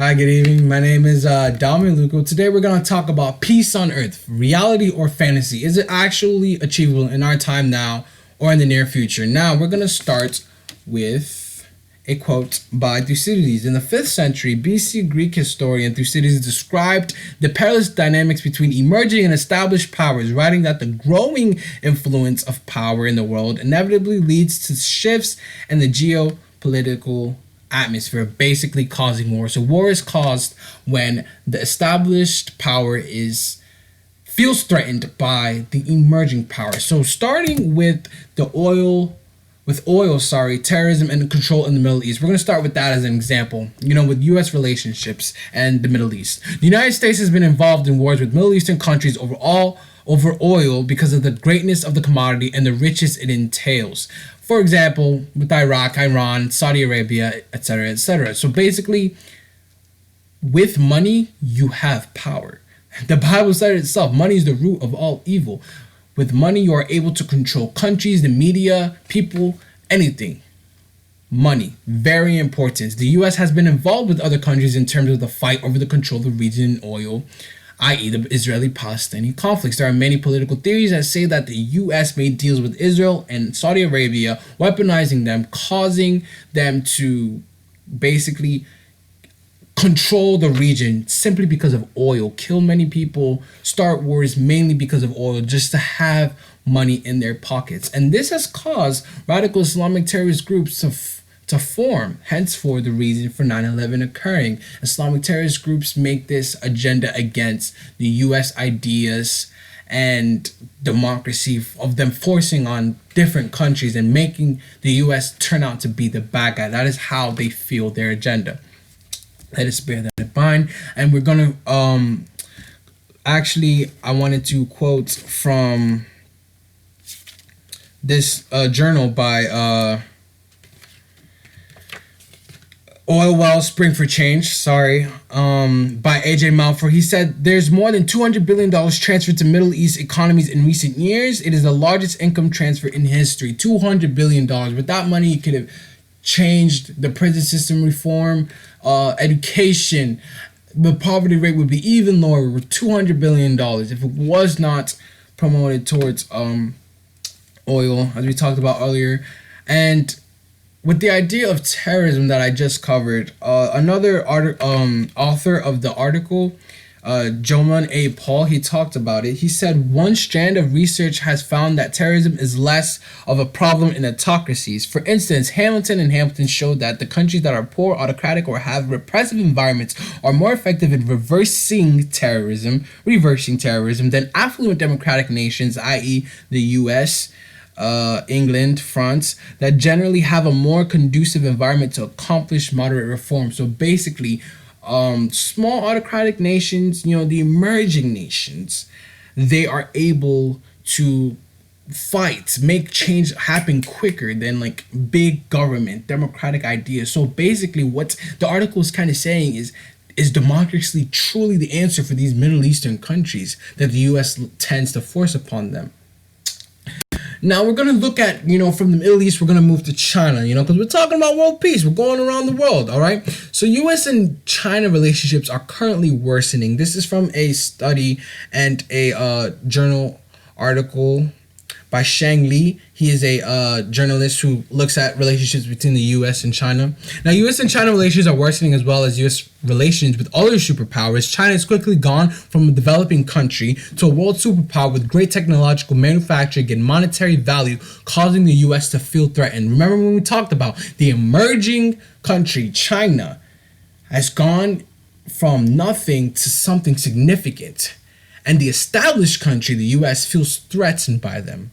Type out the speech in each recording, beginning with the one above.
Hi, good evening. My name is Dami Luco. Today we're going to talk about peace on earth, reality or fantasy. Is it actually achievable in our time now or in the near future? Now, we're going to start with a quote by Thucydides. In the 5th century, BC, Greek historian Thucydides described the perilous dynamics between emerging and established powers, writing that the growing influence of power in the world inevitably leads to shifts in the geopolitical atmosphere, basically causing war. So war is caused when the established power feels threatened by the emerging power. So starting with terrorism and control in the Middle East. We're going to start with that as an example, with U.S. relationships and the Middle East. The United States has been involved in wars with Middle Eastern countries over oil because of the greatness of the commodity and the riches it entails. For example, with Iraq, Iran, Saudi Arabia, etc., etc. So basically, with money, you have power. The Bible said it itself, money is the root of all evil. With money, you are able to control countries, the media, people, anything. Money, very important. The U.S. has been involved with other countries in terms of the fight over the control of the region in oil, i.e. the Israeli-Palestinian conflicts. There are many political theories that say that the U.S. made deals with Israel and Saudi Arabia, weaponizing them, causing them to basically control the region simply because of oil, kill many people, start wars mainly because of oil, just to have money in their pockets. And this has caused radical Islamic terrorist groups to form, henceforth the reason for 9/11 occurring. Islamic terrorist groups make this agenda against the U.S. ideas and democracy of them forcing on different countries and making the U.S. turn out to be the bad guy. That is how they feel their agenda. Let us bear that in mind. And we're going to, I wanted to quote from this journal by Oil Well Spring for Change, by AJ Malfour. He said there's more than $200 billion transferred to Middle East economies in recent years. It is the largest income transfer in history, $200 billion. With that money, you could have changed the prison system reform, education. The poverty rate would be even lower with $200 billion if it was not promoted towards oil, as we talked about earlier. And with the idea of terrorism that I just covered, another author of the article, Joman A. Paul, he talked about it. He said one strand of research has found that terrorism is less of a problem in autocracies. For instance, Hamilton showed that the countries that are poor, autocratic, or have repressive environments are more effective in reversing terrorism than affluent democratic nations, i.e. the U.S., England, France, that generally have a more conducive environment to accomplish moderate reform. So basically, small autocratic nations, the emerging nations, they are able to fight, make change happen quicker than like big government, democratic ideas. So basically what the article is kind of saying is democracy truly the answer for these Middle Eastern countries that the U.S. tends to force upon them? Now we're going to look at, from the Middle East, we're going to move to China, because we're talking about world peace. We're going around the world, all right? So U.S. and China relationships are currently worsening. This is from a study and a journal article by Shang Li. He is a journalist who looks at relationships between the U.S. and China. Now, U.S. and China relations are worsening as well as U.S. relations with other superpowers. China has quickly gone from a developing country to a world superpower with great technological, manufacturing, and monetary value, causing the U.S. to feel threatened. Remember when we talked about the emerging country, China, has gone from nothing to something significant. And the established country, the U.S., feels threatened by them.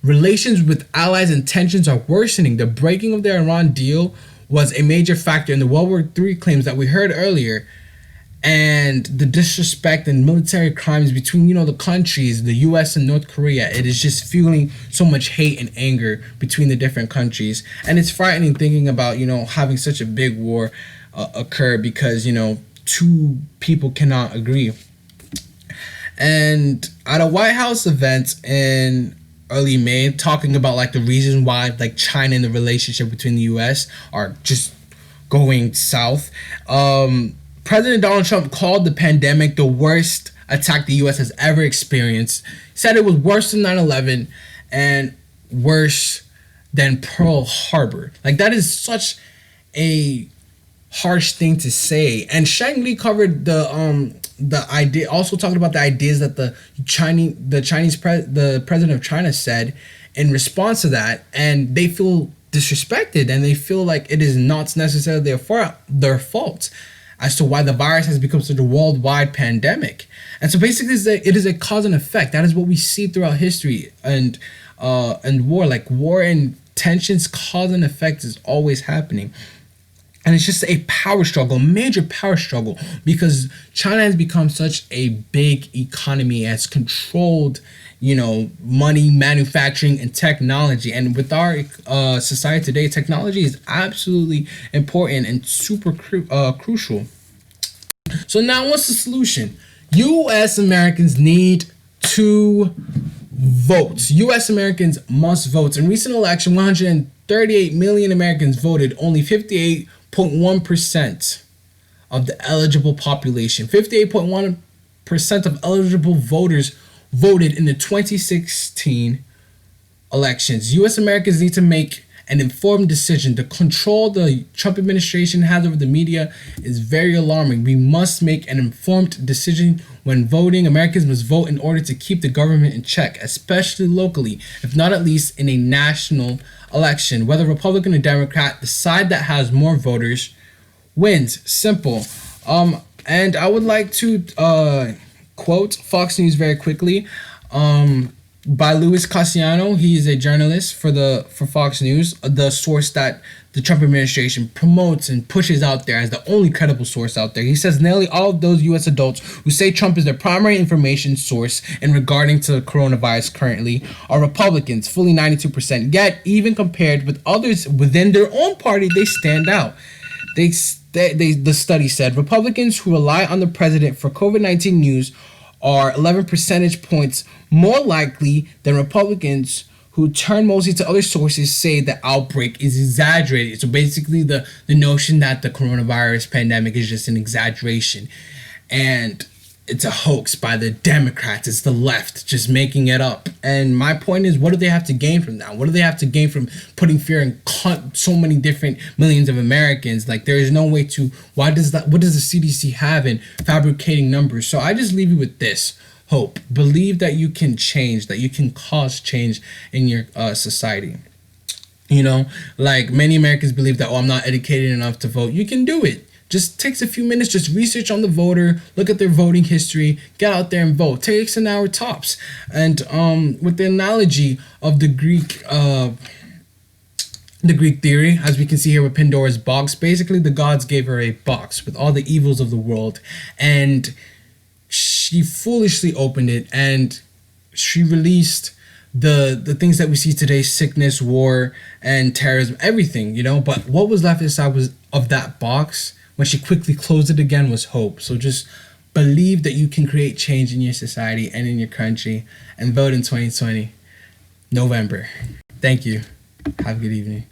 Relations with allies and tensions are worsening. The breaking of the Iran deal was a major factor in the World War III claims that we heard earlier, and the disrespect and military crimes between, the countries, the U.S. and North Korea. It is just fueling so much hate and anger between the different countries. And it's frightening thinking about, having such a big war occur because, two people cannot agree. And at a White House event in early May, talking about like the reason why like China and the relationship between the U.S. are just going south. President Donald Trump called the pandemic the worst attack the U.S. has ever experienced. Said it was worse than 9/11 and worse than Pearl Harbor. Like, that is such a harsh thing to say. And Shang Li covered the idea, also talking about the ideas that the president of China said in response to that, and they feel disrespected and they feel like it is not necessarily their fault as to why the virus has become such a worldwide pandemic. And so basically it is a cause and effect. That is what we see throughout history and war. Like, war and tensions, cause and effect is always happening. And it's just a power struggle, a major power struggle, because China has become such a big economy, has controlled, money, manufacturing, and technology. And with our society today, technology is absolutely important and super crucial. So now, what's the solution? U.S. Americans need to vote. U.S. Americans must vote. In recent election, 138 million Americans voted. Only 58.1% of the eligible population. 58.1% of eligible voters voted in the 2016 elections. U.S. Americans need to make an informed decision. The control the Trump administration has over the media is very alarming. We must make an informed decision when voting. Americans must vote in order to keep the government in check, especially locally, if not at least in a national election. Whether Republican or Democrat, the side that has more voters wins. Simple. And I would like to quote Fox News very quickly. By Louis Cassiano. He is a journalist for Fox News, the source that the Trump administration promotes and pushes out there as the only credible source out there. He says nearly all of those U.S. adults who say Trump is their primary information source in regarding to coronavirus currently are Republicans, fully 92%. Yet, even compared with others within their own party, they stand out. The study said Republicans who rely on the president for COVID-19 news are 11 percentage points more likely than Republicans who turn mostly to other sources say the outbreak is exaggerated. So basically the notion that the coronavirus pandemic is just an exaggeration and it's a hoax by the Democrats. It's the left just making it up. And my point is, what do they have to gain from that? What do they have to gain from putting fear in so many different millions of Americans? Like, there is no way to, what does the CDC have in fabricating numbers? So I just leave you with this hope. Believe that you can change, that you can cause change in your society. Like many Americans believe that, I'm not educated enough to vote. You can do it. Just takes a few minutes, just research on the voter, look at their voting history, get out there and vote. Takes an hour tops. And with the analogy of the Greek theory, as we can see here with Pandora's box, basically the gods gave her a box with all the evils of the world, and she foolishly opened it, and she released the things that we see today: sickness, war, and terrorism, everything, But what was left inside of that box when she quickly closed it again was hope. So just believe that you can create change in your society and in your country, and vote in 2020, November. Thank you. Have a good evening.